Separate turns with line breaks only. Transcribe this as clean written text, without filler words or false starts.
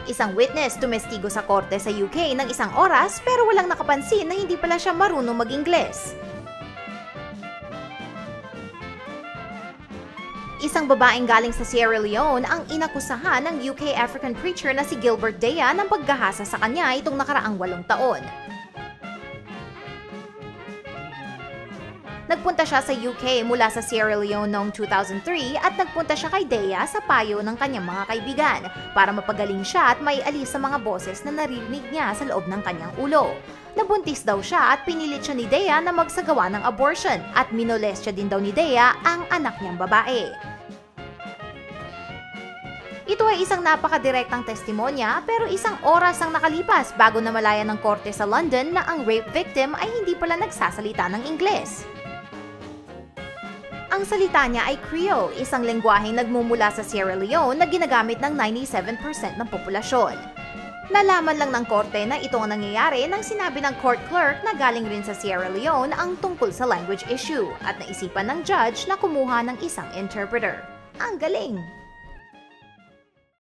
Isang witness tumestigo sa korte sa UK ng isang oras pero walang nakapansin na hindi pala siya marunong mag-Ingles. Isang babaeng galing sa Sierra Leone ang inakusahan ng UK African preacher na si Gilbert Deya ng paggahasa sa kanya itong nakaraang 8 taon. Nagpunta siya sa UK mula sa Sierra Leone noong 2003 at nagpunta siya kay Deya sa payo ng kanyang mga kaibigan para mapagaling siya at may alis sa mga boses na naririnig niya sa loob ng kanyang ulo. Nabuntis daw siya at pinilit siya ni Deya na magsagawa ng abortion at minolestya din daw ni Deya ang anak niyang babae. Ito ay isang napakadirektang testimonya pero isang oras ang nakalipas bago namalayan ng korte sa London na ang rape victim ay hindi pala nagsasalita ng Ingles. Ang salita niya ay Creole, isang lengguwaheng nagmumula sa Sierra Leone na ginagamit ng 97% ng populasyon. Nalaman lang ng korte na ito ang nangyayari nang sinabi ng court clerk na galing rin sa Sierra Leone ang tungkol sa language issue at naisipan ng judge na kumuha ng isang interpreter. Ang galing!